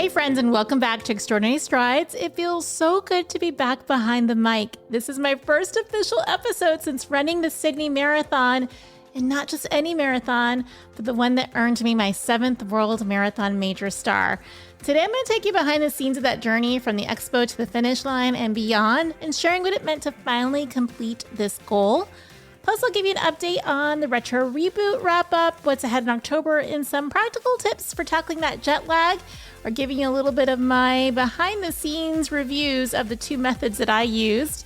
Hey friends, and welcome back to Extraordinary Strides. It feels so good to be back behind the mic. This is my first official episode since running the Sydney Marathon, and not just any marathon, but the one that earned me my 7th World Marathon Major Star. Today I'm going to take you behind the scenes of that journey from the expo to the finish line and beyond, and sharing what it meant to finally complete this goal. Plus, I'll give you an update on the Retro Reboot wrap-up, what's ahead in October, and some practical tips for tackling that jet lag, or giving you a little bit of my behind-the-scenes reviews of the two methods that I used.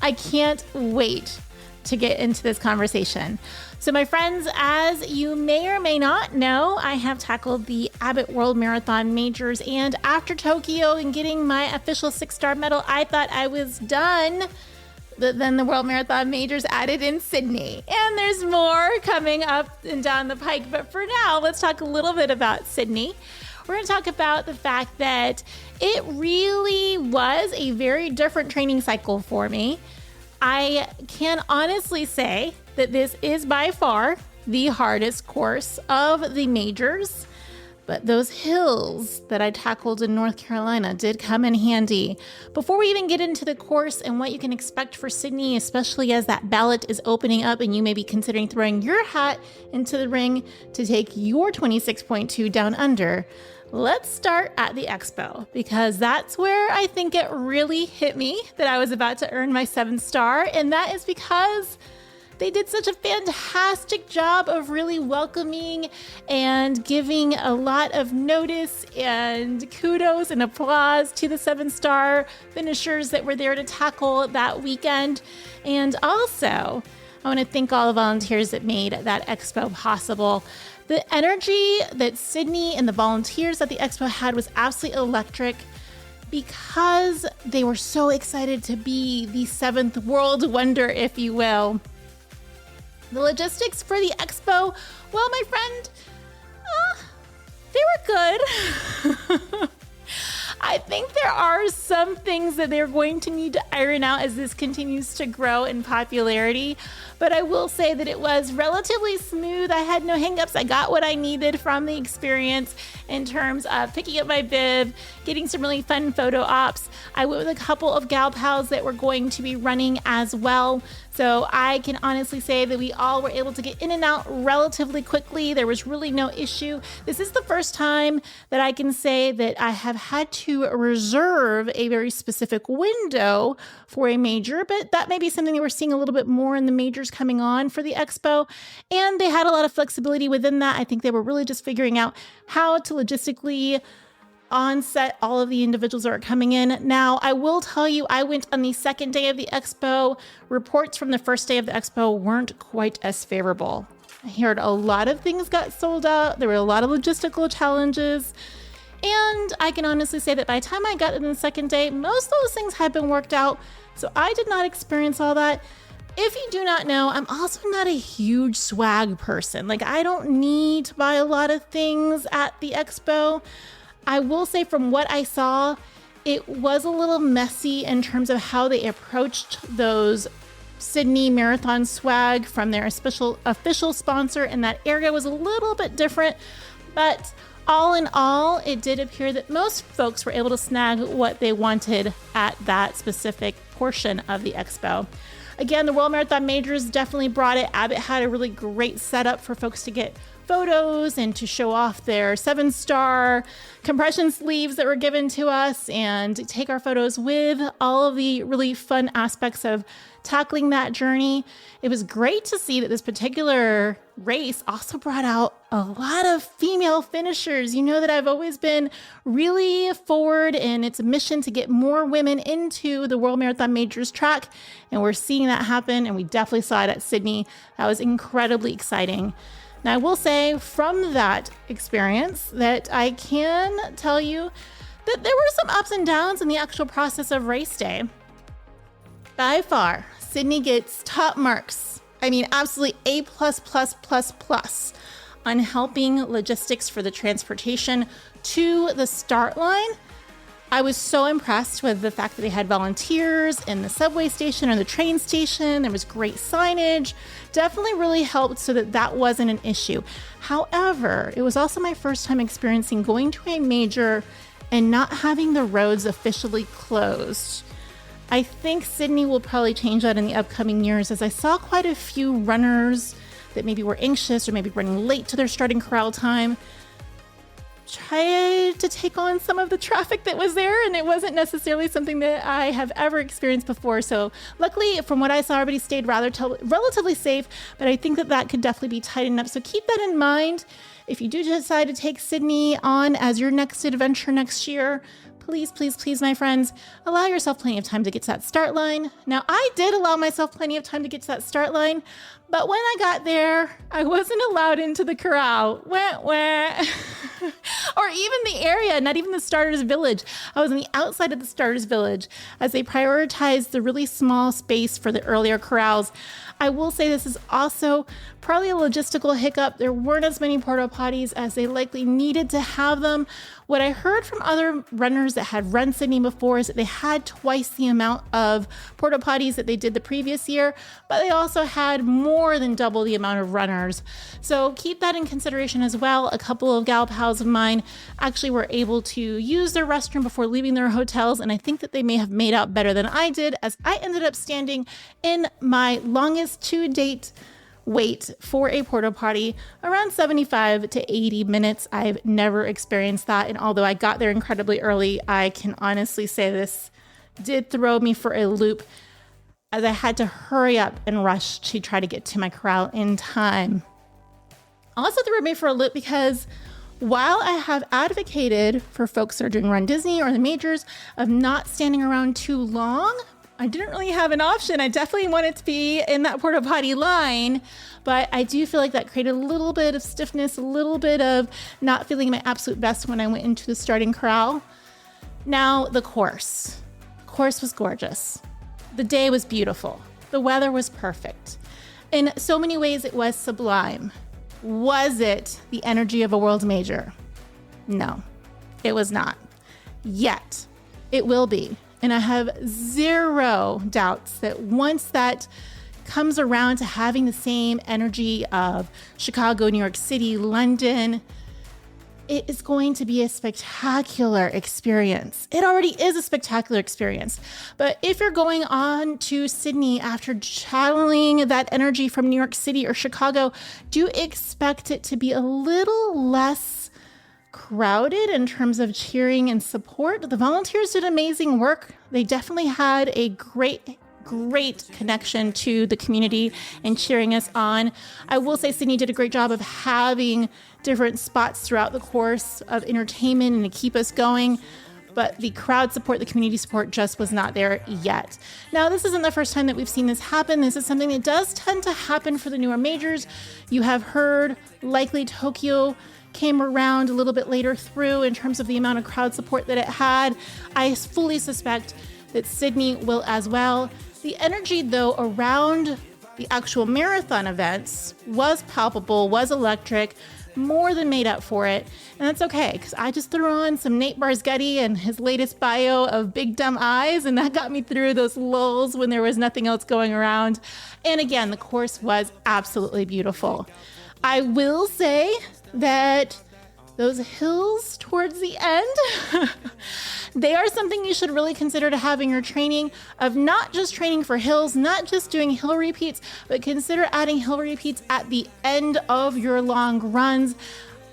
I can't wait to get into this conversation. So my friends, as you may or may not know, I have tackled the Abbott World Marathon Majors, and after Tokyo and getting my official 6-star medal, I thought I was done. But then the World Marathon Majors added in Sydney, and there's more coming up and down the pike. But for now, let's talk a little bit about Sydney. We're going to talk about the fact that it really was a very different training cycle for me. I can honestly say that this is by far the hardest course of the majors, but those hills that I tackled in North Carolina did come in handy. Before we even get into the course and what you can expect for Sydney, especially as that ballot is opening up and you may be considering throwing your hat into the ring to take your 26.2 down under, let's start at the expo, because that's where I think it really hit me that I was about to earn my 7th star, and that is because they did such a fantastic job of really welcoming and giving a lot of notice and kudos and applause to the 7-star finishers that were there to tackle that weekend. And also, I want to thank all the volunteers that made that expo possible. The energy that Sydney and the volunteers at the expo had was absolutely electric, because they were so excited to be the 7th world wonder, if you will. The logistics for the expo, well, my friend, they were good. I think there are some things that they're going to need to iron out as this continues to grow in popularity. But I will say that it was relatively smooth. I had no hangups. I got what I needed from the experience in terms of picking up my bib, getting some really fun photo ops. I went with a couple of gal pals that were going to be running as well. So I can honestly say that we all were able to get in and out relatively quickly. There was really no issue. This is the first time that I can say that I have had to reserve a very specific window for a major, but that may be something that we're seeing a little bit more in the majors coming on for the expo. And they had a lot of flexibility within that. I think they were really just figuring out how to logistically on-set all of the individuals that are coming in. Now, I will tell you, I went on the second day of the expo. Reports from the first day of the expo weren't quite as favorable. I heard a lot of things got sold out. There were a lot of logistical challenges. And I can honestly say that by the time I got in the second day, most of those things had been worked out. So I did not experience all that. If you do not know, I'm also not a huge swag person. Like, I don't need to buy a lot of things at the expo. I will say from what I saw, it was a little messy in terms of how they approached those Sydney Marathon swag from their official sponsor, and that area was a little bit different. But all in all, it did appear that most folks were able to snag what they wanted at that specific portion of the expo. Again, the World Marathon Majors definitely brought it. Abbott had a really great setup for folks to get photos and to show off their 7-star compression sleeves that were given to us and take our photos with all of the really fun aspects of tackling that journey. It was great to see that this particular race also brought out a lot of female finishers. You know that I've always been really forward in its mission to get more women into the World Marathon Majors track, and we're seeing that happen, and we definitely saw it at Sydney. That was incredibly exciting. Now, I will say from that experience that I can tell you that there were some ups and downs in the actual process of race day. By far, Sydney gets top marks. I mean, absolutely A++++ on helping logistics for the transportation to the start line. I was so impressed with the fact that they had volunteers in the subway station or the train station. There was great signage. Definitely really helped so that wasn't an issue. However, it was also my first time experiencing going to a major and not having the roads officially closed. I think Sydney will probably change that in the upcoming years, as I saw quite a few runners that maybe were anxious or maybe running late to their starting corral time try to take on some of the traffic that was there, and it wasn't necessarily something that I have ever experienced before. So luckily, from what I saw, everybody stayed relatively safe, but I think that could definitely be tightened up. So keep that in mind. If you do decide to take Sydney on as your next adventure next year, please, please, please, my friends, allow yourself plenty of time to get to that start line. Now, I did allow myself plenty of time to get to that start line, but when I got there, I wasn't allowed into the corral. Wah, wah. Or even the area, not even the starters village. I was on the outside of the starters village as they prioritized the really small space for the earlier corrals. I will say this is also probably a logistical hiccup. There weren't as many porta potties as they likely needed to have them. What I heard from other runners that had run Sydney before is that they had twice the amount of porta potties that they did the previous year, but they also had more than double the amount of runners. So keep that in consideration as well. A couple of gal pals of mine actually were able to use their restroom before leaving their hotels, and I think that they may have made out better than I did, as I ended up standing in my longest to-date wait for a porta potty around 75 to 80 minutes. I've never experienced that, and although I got there incredibly early, I can honestly say this did throw me for a loop, as I had to hurry up and rush to try to get to my corral in time. Also threw me for a loop because while I have advocated for folks that are doing Run Disney or the majors of not standing around too long, I didn't really have an option. I definitely wanted to be in that porta potty line, but I do feel like that created a little bit of stiffness, a little bit of not feeling my absolute best when I went into the starting corral. Now, the course. The course was gorgeous. The day was beautiful. The weather was perfect. In so many ways, it was sublime. Was it the energy of a world major? No, it was not. Yet, it will be. And I have zero doubts that once that comes around to having the same energy of Chicago, New York City, London, it is going to be a spectacular experience. It already is a spectacular experience. But if you're going on to Sydney after channeling that energy from New York City or Chicago, do expect it to be a little less crowded in terms of cheering and support. The volunteers did amazing work. They definitely had a great connection to the community and cheering us on. I will say Sydney did a great job of having different spots throughout the course of entertainment and to keep us going, but the crowd support, the community support just was not there yet. Now, this isn't the first time that we've seen this happen. This is something that does tend to happen for the newer majors. You have heard likely Tokyo came around a little bit later through in terms of the amount of crowd support that it had. I fully suspect that Sydney will as well. The energy, though, around the actual marathon events was palpable, was electric, more than made up for it. And that's okay, because I just threw on some Nate Barsgetti and his latest bio of Big Dumb Eyes, and that got me through those lulls when there was nothing else going around. And again, the course was absolutely beautiful. I will say that those hills towards the end, they are something you should really consider to have in your training, of not just training for hills, not just doing hill repeats, but consider adding hill repeats at the end of your long runs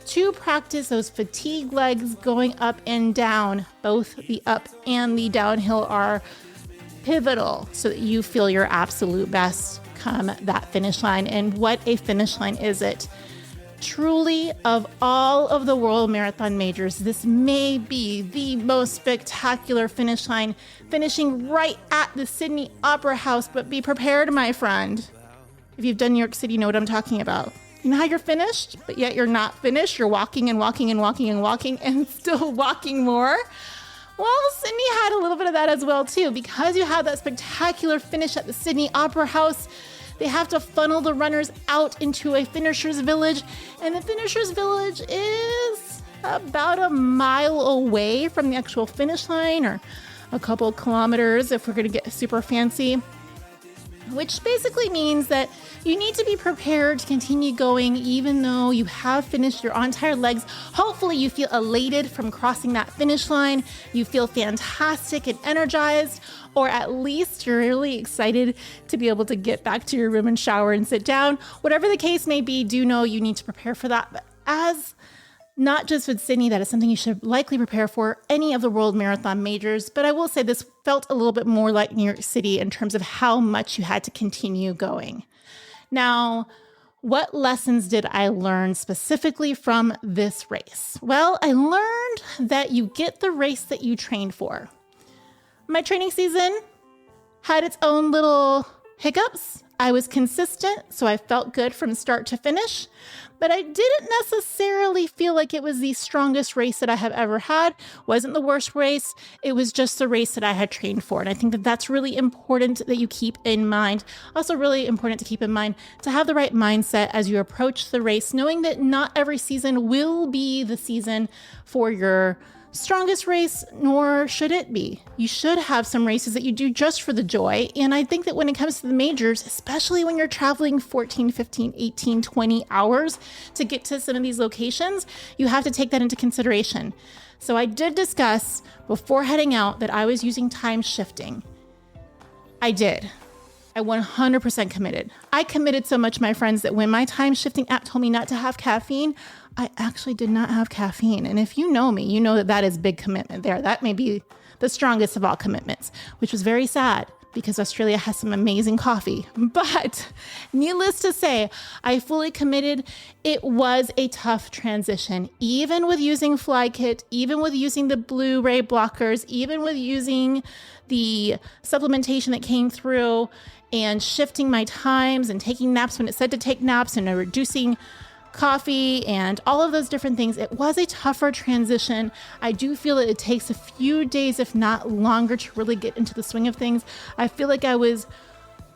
to practice those fatigue legs going up and down. Both the up and the downhill are pivotal so that you feel your absolute best come that finish line. And what a finish line is it? Truly, of all of the World Marathon Majors, this may be the most spectacular finish line, finishing right at the Sydney Opera House. But be prepared, my friend. If you've done New York City, you know what I'm talking about. You know how you're finished, but yet you're not finished. You're walking and walking and walking and walking and still walking more. Well, Sydney had a little bit of that as well, too. Because you have that spectacular finish at the Sydney Opera House, they have to funnel the runners out into a finisher's village, and the finisher's village is about a mile away from the actual finish line, or a couple kilometers if we're going to get super fancy, which basically means that you need to be prepared to continue going even though you have finished your entire legs. Hopefully you feel elated from crossing that finish line. You feel fantastic and energized, or at least you're really excited to be able to get back to your room and shower and sit down. Whatever the case may be, do know you need to prepare for that. But as not just with Sydney, that is something you should likely prepare for any of the World Marathon majors. But I will say this felt a little bit more like New York City in terms of how much you had to continue going. Now, what lessons did I learn specifically from this race? Well, I learned that you get the race that you trained for. My training season had its own little hiccups. I was consistent, so I felt good from start to finish, but I didn't necessarily feel like it was the strongest race that I have ever had. Wasn't the worst race. It was just the race that I had trained for. And I think that that's really important that you keep in mind. Also really important to keep in mind to have the right mindset as you approach the race, knowing that not every season will be the season for your strongest race, nor should it be. You should have some races that you do just for the joy. And I think that when it comes to the majors, especially when you're traveling 14, 15, 18, 20 hours to get to some of these locations, you have to take that into consideration. So I did discuss before heading out that I was using time shifting. I did. I 100% committed. I committed so much, my friends, that when my time shifting app told me not to have caffeine, I actually did not have caffeine. And if you know me, you know that that is big commitment there. That may be the strongest of all commitments, which was very sad because Australia has some amazing coffee. But needless to say, I fully committed. It was a tough transition, even with using FlyKit, even with using the Blu-ray blockers, even with using the supplementation that came through and shifting my times and taking naps when it said to take naps and reducing coffee and all of those different things. It was a tougher transition. I do feel that it takes a few days, if not longer, to really get into the swing of things. I feel like I was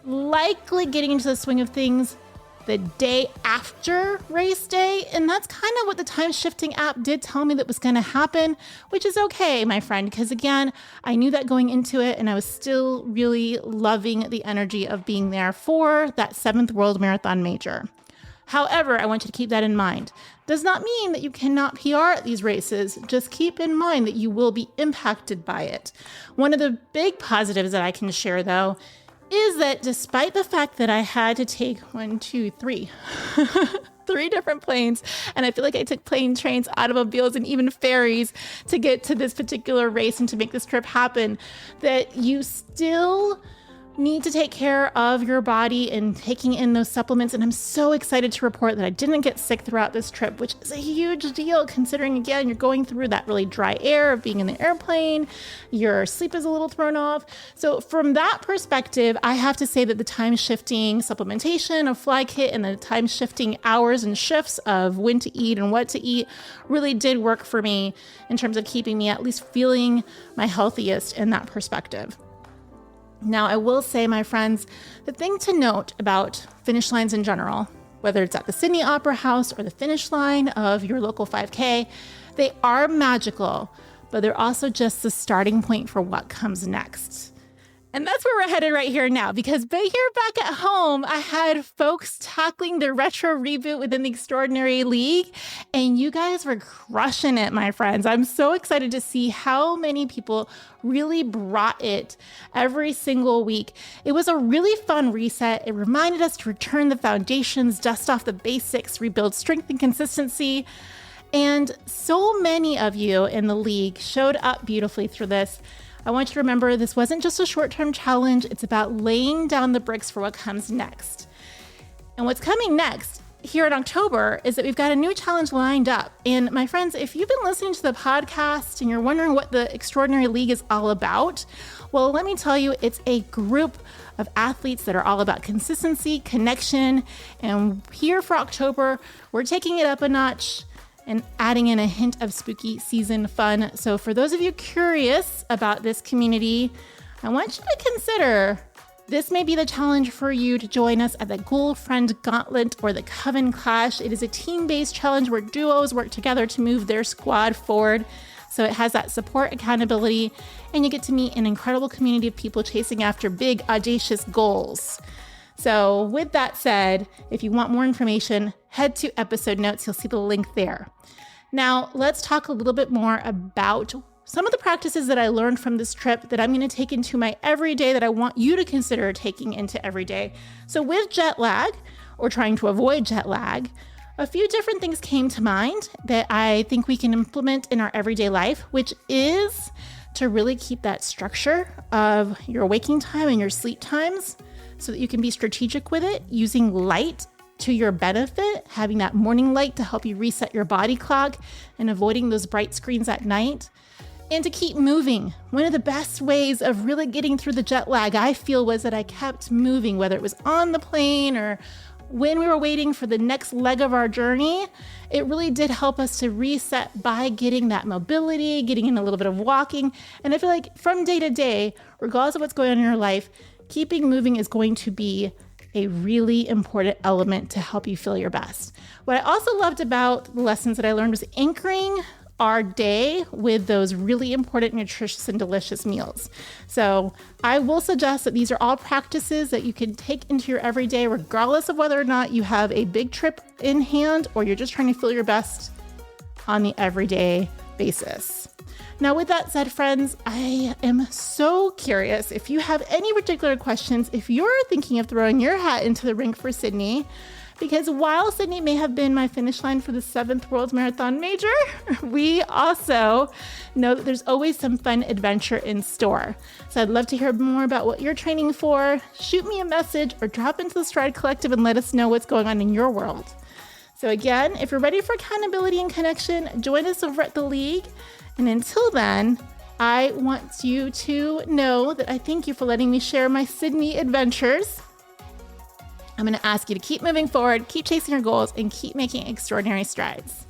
likely getting into the swing of things the day after race day. And that's kind of what the time shifting app did tell me that was going to happen, which is okay, my friend, because again, I knew that going into it and I was still really loving the energy of being there for that 7th World Marathon Major. However, I want you to keep that in mind. Does not mean that you cannot PR at these races. Just keep in mind that you will be impacted by it. One of the big positives that I can share, though, is that despite the fact that I had to take 3 different planes, and I feel like I took planes, trains, automobiles, and even ferries to get to this particular race and to make this trip happen, that you still need to take care of your body and taking in those supplements. And I'm so excited to report that I didn't get sick throughout this trip, which is a huge deal considering, again, you're going through that really dry air of being in the airplane. Your sleep is a little thrown off. So from that perspective, I have to say that the time shifting supplementation of FlyKit and the time shifting hours and shifts of when to eat and what to eat really did work for me in terms of keeping me at least feeling my healthiest in that perspective. Now, I will say, my friends, the thing to note about finish lines in general, whether it's at the Sydney Opera House or the finish line of your local 5K, they are magical, but they're also just the starting point for what comes next. And that's where we're headed right here now, because here back at home, I had folks tackling the retro reboot within the Extraordinary League, and you guys were crushing it, my friends. I'm so excited to see how many people really brought it every single week. It was a really fun reset. It reminded us to return the foundations, dust off the basics, rebuild strength and consistency. And so many of you in the league showed up beautifully through this. I want you to remember this wasn't just a short-term challenge. It's about laying down the bricks for what comes next. And what's coming next here in October is that we've got a new challenge lined up. And my friends, if you've been listening to the podcast and you're wondering what the Extraordinary League is all about, well, let me tell you, it's a group of athletes that are all about consistency, connection. And here for October, we're taking it up a notch and adding in a hint of spooky season fun. So for those of you curious about this community, I want you to consider This may be the challenge for you to join us at the Goal Friend Gauntlet or the Coven Clash. It is a team-based challenge where duos work together to move their squad forward. So it has that support, accountability, and you get to meet an incredible community of people chasing after big, audacious goals. So with that said, if you want more information, head to episode notes. You'll see the link there. Now, let's talk a little bit more about some of the practices that I learned from this trip that I'm going to take into my everyday that I want you to consider taking into everyday. So with jet lag, or trying to avoid jet lag, a few different things came to mind that I think we can implement in our everyday life, which is to really keep that structure of your waking time and your sleep times so that you can be strategic with it, using light to your benefit, having that morning light to help you reset your body clock and avoiding those bright screens at night. And to keep moving. One of the best ways of really getting through the jet lag, I feel, was that I kept moving, whether it was on the plane or when we were waiting for the next leg of our journey. It really did help us to reset by getting that mobility, getting in a little bit of walking. And I feel like from day to day, regardless of what's going on in your life, keeping moving is going to be a really important element to help you feel your best. What I also loved about the lessons that I learned was anchoring our day with those really important, nutritious, and delicious meals. So I will suggest that these are all practices that you can take into your everyday, regardless of whether or not you have a big trip in hand or you're just trying to feel your best on the everyday basis. Now, with that said, friends, I am so curious if you have any particular questions, if you're thinking of throwing your hat into the ring for Sydney. Because while Sydney may have been my finish line for the 7th World Marathon Major, we also know that there's always some fun adventure in store. So I'd love to hear more about what you're training for. Shoot me a message or drop into the Stride Collective and let us know what's going on in your world. So again, if you're ready for accountability and connection, join us over at the League. And until then, I want you to know that I thank you for letting me share my Sydney adventures. I'm going to ask you to keep moving forward, keep chasing your goals, and keep making extraordinary strides.